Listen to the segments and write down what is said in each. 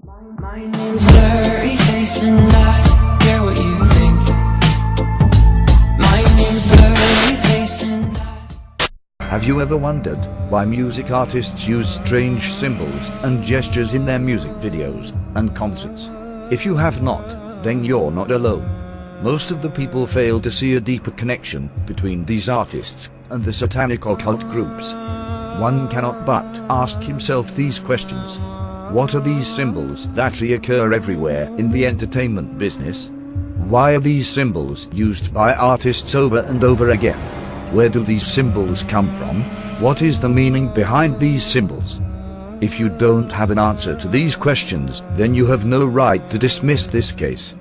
My name's blurry face and I care what you think. My name's blurry face and I... Have you ever wondered why music artists use strange symbols and gestures in their music videos and concerts? If you have not, then you're not alone. Most of the people fail to see a deeper connection between these artists and the satanic occult groups. One cannot but ask himself these questions. What are these symbols that reoccur everywhere in the entertainment business? Why are these symbols used by artists over and over again? Where do these symbols come from? What is the meaning behind these symbols? If you don't have an answer to these questions, then you have no right to dismiss this case.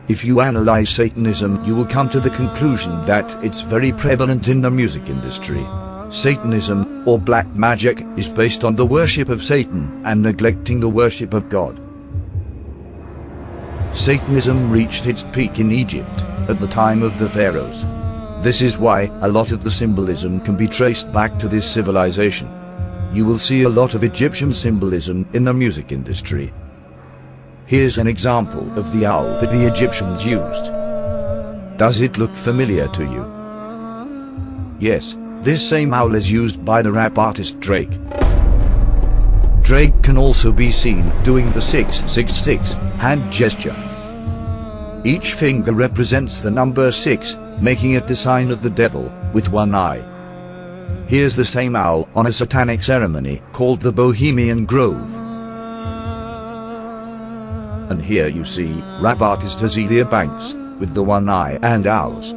If you analyze Satanism, you will come to the conclusion that it's very prevalent in the music industry. Satanism, or black magic, is based on the worship of Satan and neglecting the worship of God. Satanism reached its peak in Egypt at the time of the pharaohs. This is why a lot of the symbolism can be traced back to this civilization. You will see a lot of Egyptian symbolism in the music industry. Here's an example of the owl that the Egyptians used. Does it look familiar to you? Yes. This same owl is used by the rap artist Drake. Drake can also be seen doing the 666 hand gesture. Each finger represents the number 6, making it the sign of the devil, with one eye. Here's the same owl on a satanic ceremony called the Bohemian Grove. And here you see rap artist Azealia Banks, with the one eye and owls.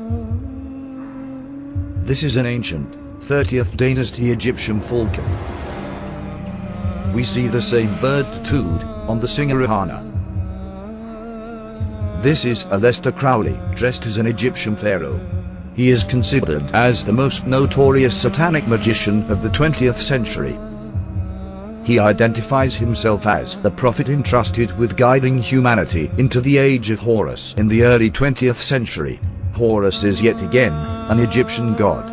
This is an ancient, 30th dynasty Egyptian falcon. We see the same bird tattooed on the singer Rihanna. This is Aleister Crowley, dressed as an Egyptian pharaoh. He is considered as the most notorious satanic magician of the 20th century. He identifies himself as the prophet entrusted with guiding humanity into the age of Horus in the early 20th century. Horus is yet again an Egyptian god.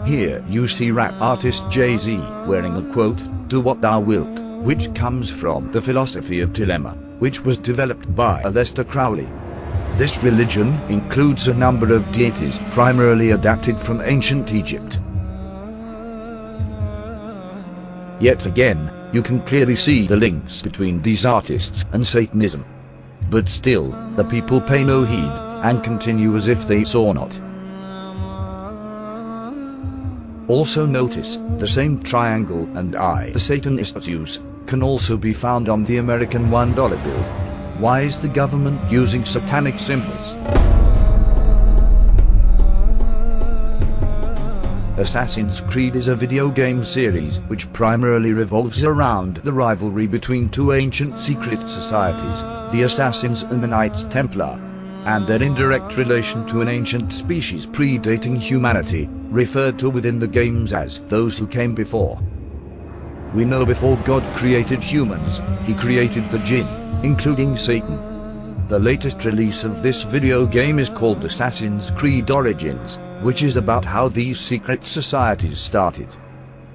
Here you see rap artist Jay-Z wearing a quote, "Do what thou wilt," which comes from the philosophy of dilemma, which was developed by Aleister Crowley. This religion includes a number of deities primarily adapted from ancient Egypt. Yet again, you can clearly see the links between these artists and Satanism. But still, the people pay no heed and continue as if they saw not. Also notice, the same triangle and eye the Satanists use can also be found on the American $1 bill. Why is the government using satanic symbols? Assassin's Creed is a video game series which primarily revolves around the rivalry between two ancient secret societies, the Assassins and the Knights Templar, and their indirect relation to an ancient species predating humanity, referred to within the games as those who came before. We know before God created humans, he created the jinn, including Satan. The latest release of this video game is called Assassin's Creed Origins, which is about how these secret societies started.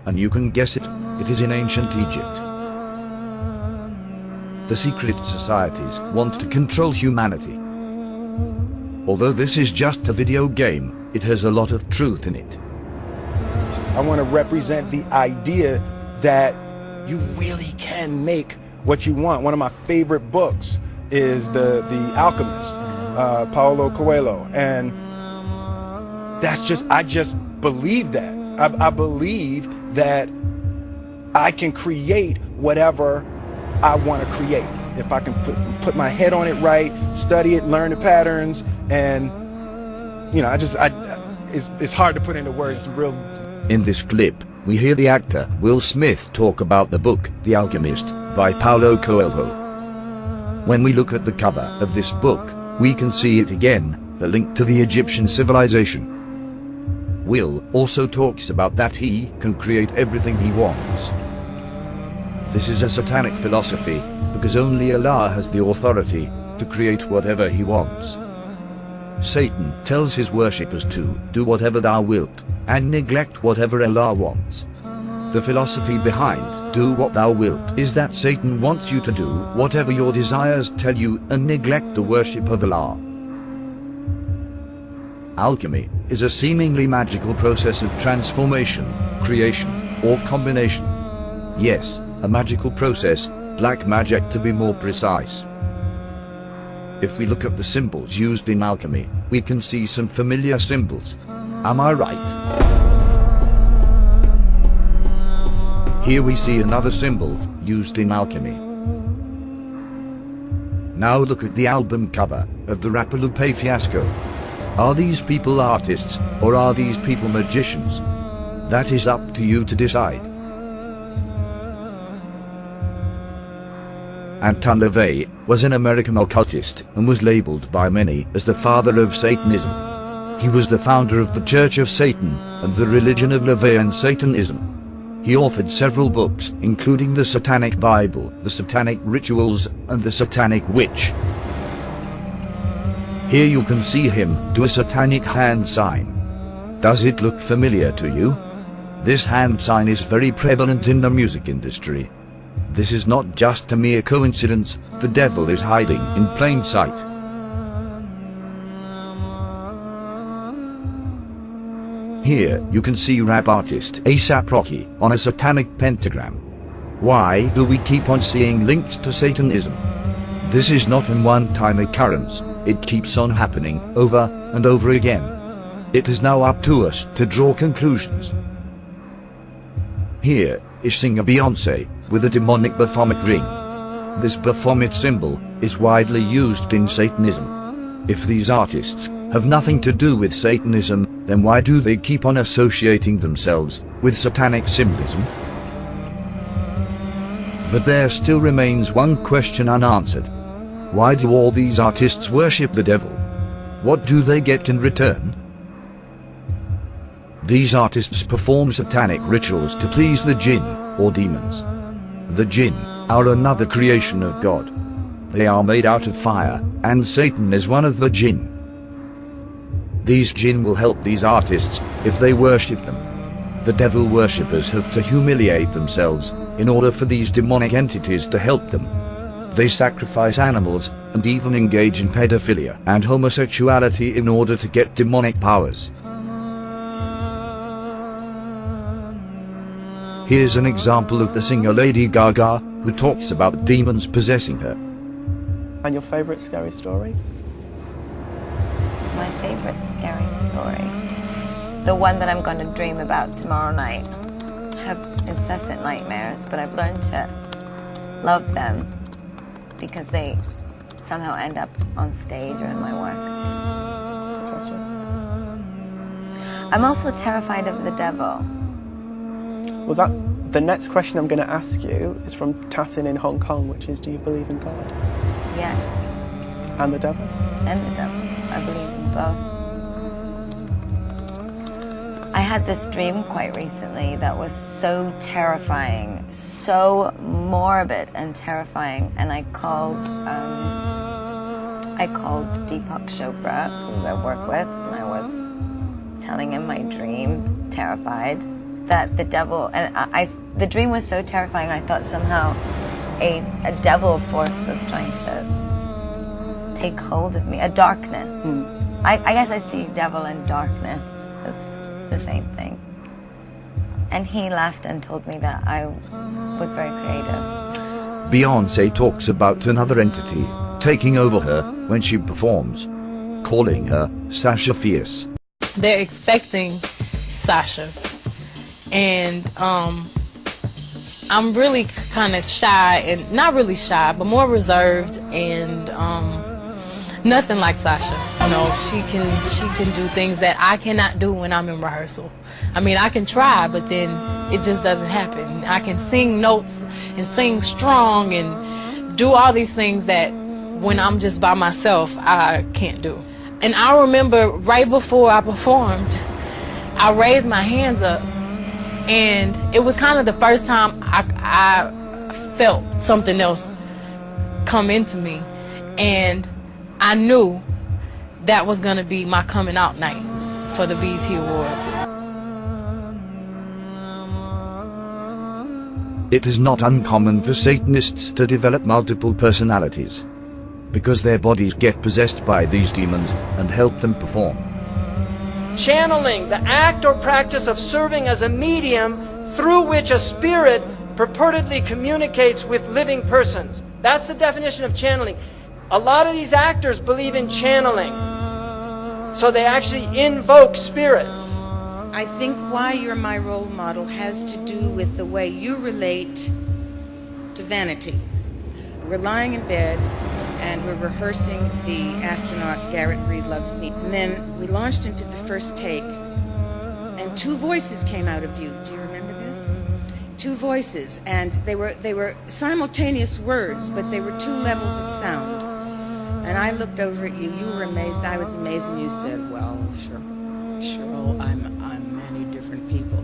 And you can guess it, it is in ancient Egypt. The secret societies want to control humanity. Although this is just a video game, it has a lot of truth in it. I want to represent the idea that you really can make what you want. One of my favorite books is The Alchemist, Paulo Coelho, and I just believe that. I believe that I can create whatever I want to create. If I can put my head on it right, study it, learn the patterns, and you know, it's hard to put into words. It's real. In this clip, we hear the actor Will Smith talk about the book The Alchemist by Paulo Coelho. When we look at the cover of this book, we can see it again, the link to the Egyptian civilization. Will also talks about that he can create everything he wants. This is a satanic philosophy, because only Allah has the authority to create whatever he wants. Satan tells his worshippers to do whatever thou wilt, and neglect whatever Allah wants. The philosophy behind do what thou wilt is that Satan wants you to do whatever your desires tell you and neglect the worship of Allah. Alchemy is a seemingly magical process of transformation, creation, or combination. Yes, a magical process, black magic to be more precise. If we look at the symbols used in alchemy, we can see some familiar symbols. Am I right? Here we see another symbol used in alchemy. Now look at the album cover of the rapper Lupe Fiasco. Are these people artists, or are these people magicians? That is up to you to decide. Anton LaVey was an American occultist and was labeled by many as the father of Satanism. He was the founder of the Church of Satan and the religion of LaVeyan Satanism. He authored several books, including the Satanic Bible, the Satanic Rituals, and the Satanic Witch. Here you can see him do a satanic hand sign. Does it look familiar to you? This hand sign is very prevalent in the music industry. This is not just a mere coincidence, the devil is hiding in plain sight. Here you can see rap artist A$AP Rocky on a satanic pentagram. Why do we keep on seeing links to Satanism? This is not a one-time occurrence, it keeps on happening over and over again. It is now up to us to draw conclusions. Here is singer Beyonce with a demonic Baphomet ring. This Baphomet symbol is widely used in Satanism. If these artists have nothing to do with Satanism, then why do they keep on associating themselves with satanic symbolism? But there still remains one question unanswered. Why do all these artists worship the devil? What do they get in return? These artists perform satanic rituals to please the jinn, or demons. The jinn are another creation of God. They are made out of fire, and Satan is one of the jinn. These jinn will help these artists if they worship them. The devil worshippers have to humiliate themselves in order for these demonic entities to help them. They sacrifice animals and even engage in pedophilia and homosexuality in order to get demonic powers. Here's an example of the singer Lady Gaga, who talks about demons possessing her. And your favourite scary story? My favourite scary story? The one that I'm going to dream about tomorrow night. I have incessant nightmares, but I've learned to love them because they somehow end up on stage or in my work. Fantastic. I'm also terrified of the devil. Well, the next question I'm going to ask you is from Tatin in Hong Kong, which is, do you believe in God? Yes. And the devil? And the devil. I believe in both. I had this dream quite recently that was so terrifying, so morbid and terrifying, and I called Deepak Chopra, who I work with, and I was telling him my dream, terrified, that the devil, and the dream was so terrifying, I thought somehow a devil force was trying to take hold of me, a darkness. I guess I see devil and darkness as the same thing. And he laughed and told me that I was very creative. Beyonce talks about another entity taking over her when she performs, calling her Sasha Fierce. They're expecting Sasha, and I'm really kind of shy, and not really shy, but more reserved, and nothing like Sasha. You know, she can do things that I cannot do when I'm in rehearsal. I mean, I can try, but then it just doesn't happen. I can sing notes and sing strong and do all these things that when I'm just by myself, I can't do. And I remember right before I performed, I raised my hands up, and it was kind of the first time I felt something else come into me, and I knew that was going to be my coming out night for the BET Awards. It is not uncommon for Satanists to develop multiple personalities, because their bodies get possessed by these demons and help them perform. Channeling, the act or practice of serving as a medium through which a spirit purportedly communicates with living persons. That's the definition of channeling. A lot of these actors believe in channeling, so they actually invoke spirits. I think why you're my role model has to do with the way you relate to vanity. We're lying in bed and we're rehearsing the astronaut Garrett Breedlove scene. And then we launched into the first take and two voices came out of you. Do you remember this? Two voices, and they were simultaneous words, but they were two levels of sound. And I looked over at you, you were amazed, I was amazed, and you said, well, Cheryl, I'm many different people.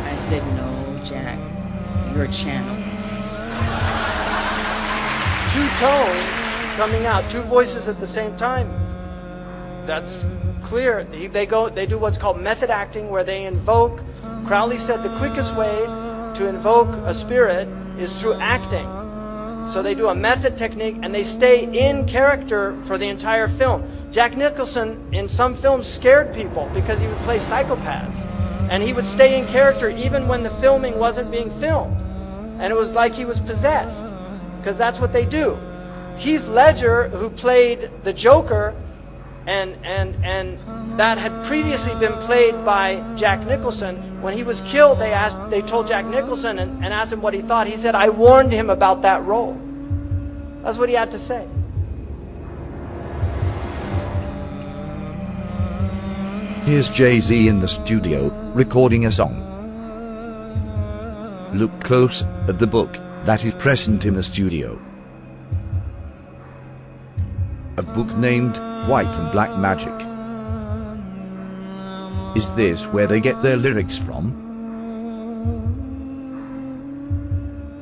I said, no, Jack, you're channeling. Two tones coming out, two voices at the same time. That's clear. They do what's called method acting, where they invoke. Crowley said the quickest way to invoke a spirit is through acting. So they do a method technique and they stay in character for the entire film. Jack Nicholson in some films scared people because he would play psychopaths. And he would stay in character even when the filming wasn't being filmed. And it was like he was possessed, because that's what they do. Heath Ledger, who played the Joker, and that had previously been played by Jack Nicholson. When he was killed, they told Jack Nicholson and asked him what he thought. He said, I warned him about that role. That's what he had to say. Here's Jay-Z in the studio, recording a song. Look close at the book that is present in the studio. A book named White and Black Magic. Is this where they get their lyrics from?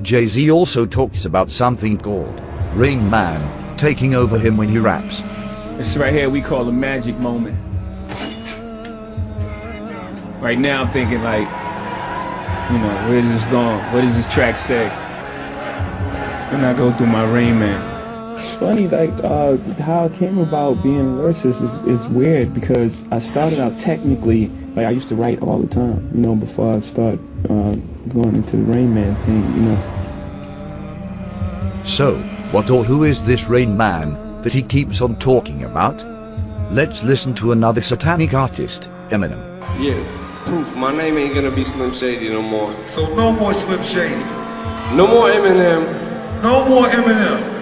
Jay-Z also talks about something called Rain Man taking over him when he raps. This right here we call a magic moment. Right now I'm thinking like, you know, where's this going? What does this track say? When I go through my Rain Man. It's funny, like, how I came about being a lyricist is weird, because I started out technically, like, I used to write all the time, you know, before I started going into the Rain Man thing, you know. So, what or who is this Rain Man that he keeps on talking about? Let's listen to another satanic artist, Eminem. Yeah, proof. My name ain't gonna be Slim Shady no more. So no more Slim Shady. No more Eminem. No more Eminem.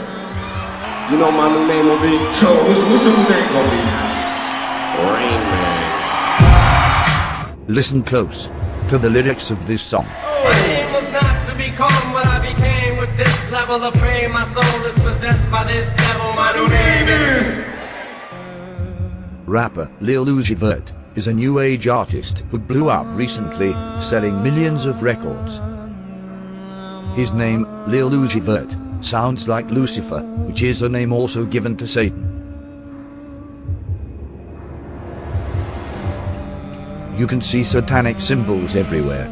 You know my new name will be? So what's your new name gonna be now? Rain Man. Listen close to the lyrics of this song. My aim was not to become what I became with this level of fame. My soul is possessed by this devil. My new name is... Rapper Lil Uzi Vert is a new age artist who blew up recently, selling millions of records. His name, Lil Uzi Vert, sounds like Lucifer, which is a name also given to Satan. You can see satanic symbols everywhere.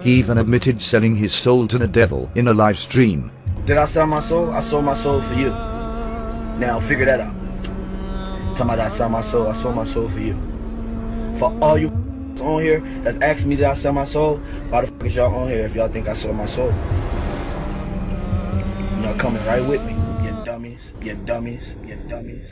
He even admitted selling his soul to the devil in a live stream. Did I sell my soul? I sold my soul for you. Now figure that out. Talking about I sold my soul for you. For all you on here that's asking me did I sell my soul, why the fuck is y'all on here if y'all think I sold my soul? Y'all coming right with me, you dummies, you dummies, you dummies.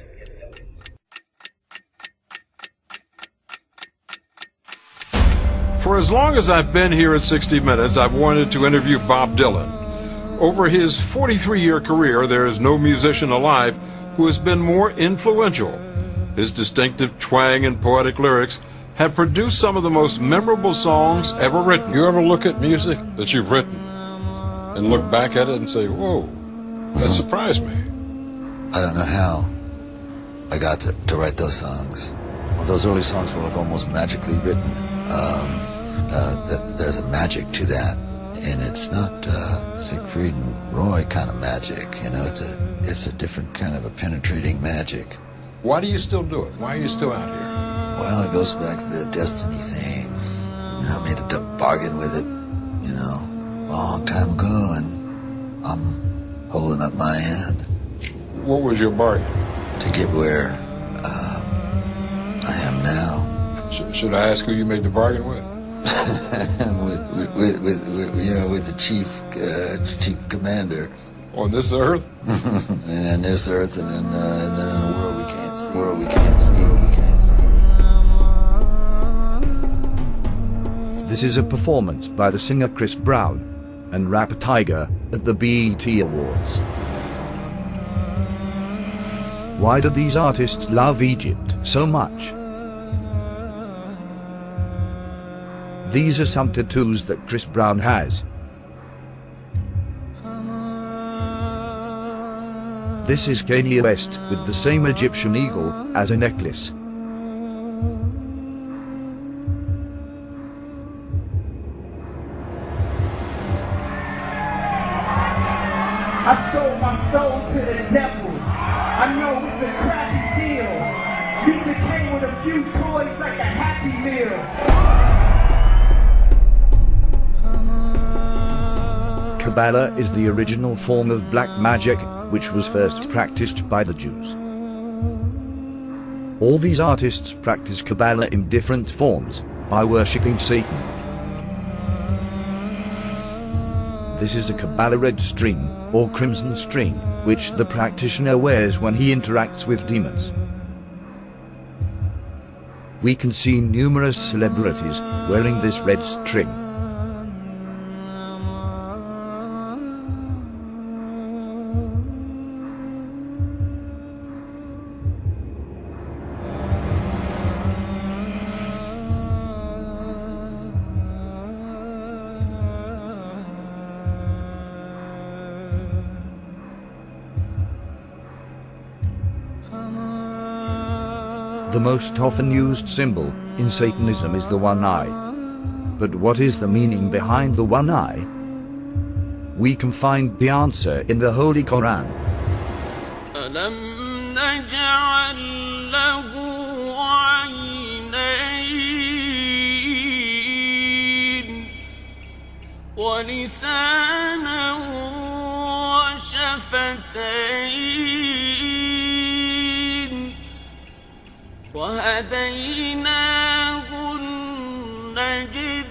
For as long as I've been here at 60 Minutes, I've wanted to interview Bob Dylan. Over his 43-year career, there is no musician alive who has been more influential. His distinctive twang and poetic lyrics have produced some of the most memorable songs ever written. You ever look at music that you've written and look back at it and say, whoa, that surprised me? I don't know how I got to write those songs. Well, those early songs were like almost magically written. There's a magic to that, and it's not Siegfried and Roy kind of magic. You know, it's a different kind of a penetrating magic. Why do you still do it? Why are you still out here? Well, it goes back to the destiny thing. You know, I made a bargain with it, you know, a long time ago, and I'm holding up my end. What was your bargain? To get where I am now. Should I ask who you made the bargain with? with the chief commander. On this earth? And on this earth, and then in a world we can't see. This is a performance by the singer Chris Brown and rapper Tiger at the BET Awards. Why do these artists love Egypt so much? These are some tattoos that Chris Brown has. This is Kanye West with the same Egyptian eagle as a necklace. I sold my soul to the devil. I know it's a crappy deal. This it came with a few toys like a Happy Meal. Kabbalah is the original form of black magic, which was first practiced by the Jews. All these artists practice Kabbalah in different forms, by worshipping Satan. This is a Kabbalah red string, or crimson string, which the practitioner wears when he interacts with demons. We can see numerous celebrities wearing this red string. The most often used symbol in Satanism is the one eye. But what is the meaning behind the one eye? We can find the answer in the Holy Quran. أَلَمْ نَجْعَلْ لَهُ عَيْنَيْنِ وَلِسَانًا وَشَفَتَيْنِ وَهَدَيْنَاهُ النَّجْدَيْنِ.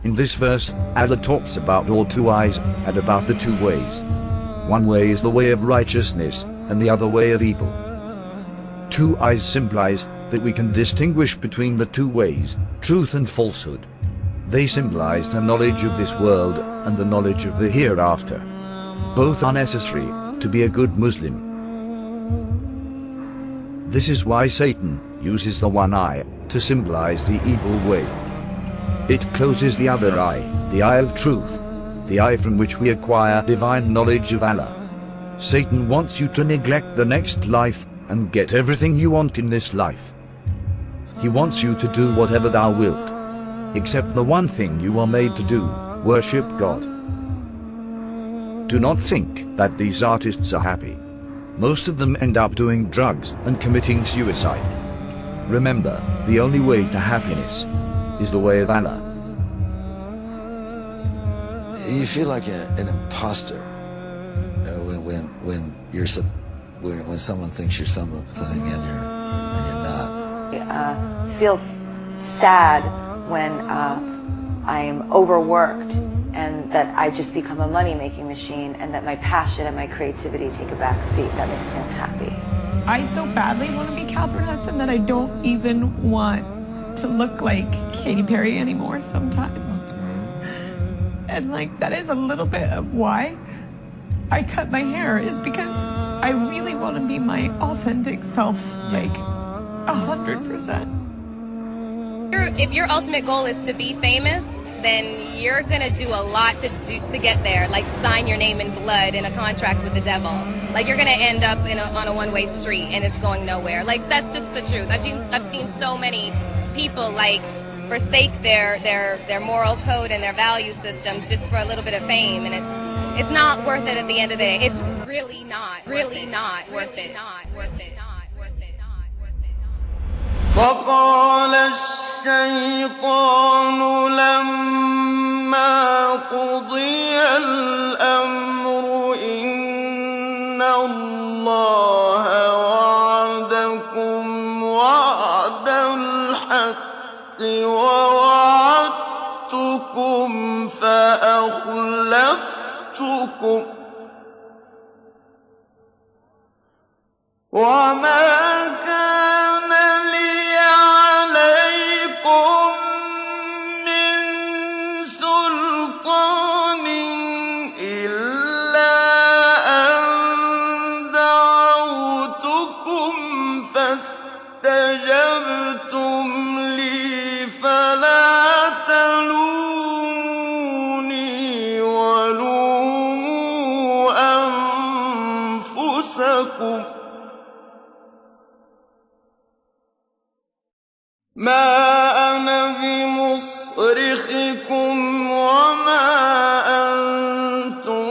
In this verse, Allah talks about all two eyes and about the two ways. One way is the way of righteousness and the other way of evil. Two eyes symbolize that we can distinguish between the two ways, truth and falsehood. They symbolize the knowledge of this world and the knowledge of the hereafter. Both are necessary to be a good Muslim. This is why Satan uses the one eye to symbolize the evil way. It closes the other eye, the eye of truth, the eye from which we acquire divine knowledge of Allah. Satan wants you to neglect the next life and get everything you want in this life. He wants you to do whatever thou wilt, except the one thing you are made to do, worship God. Do not think that these artists are happy. Most of them end up doing drugs and committing suicide. Remember, the only way to happiness is the way of Allah. You feel like an imposter when someone thinks you're something and you're not. I feel sad when I'm overworked and that I just become a money-making machine and that my passion and my creativity take a back seat. That makes me unhappy. I so badly want to be Catherine Hudson that I don't even want to look like Katy Perry anymore sometimes. And like, that is a little bit of why I cut my hair, is because I really want to be my authentic self, like 100%. If your ultimate goal is to be famous, then you're gonna do a lot to get there, like sign your name in blood in a contract with the devil. Like you're gonna end up on a one-way street and it's going nowhere. Like that's just the truth. I've seen so many people like forsake their moral code and their value systems just for a little bit of fame, and It's not worth it at the end of the day. It's really not worth it. وقال الشيطان لما قضي الأمر إن الله وعدكم وعد الحق ووعدتكم فأخلفتكم وما كان لي عليكم من سلطان إلا أن دعوتكم فاستجبتم لي فلا تلوموني ولوموا أنفسكم ما أنا بمصرخكم وما أنتم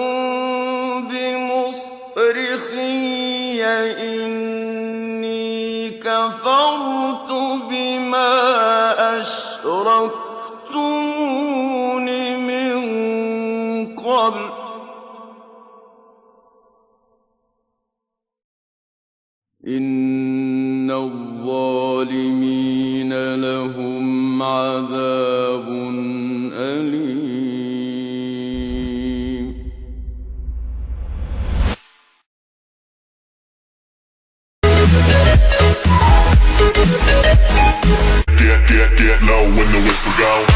بمصرخي إني كفرت بما أشركتمون من قبل إن الظالمين لهم عذاب أليم. Get low when the whistle go.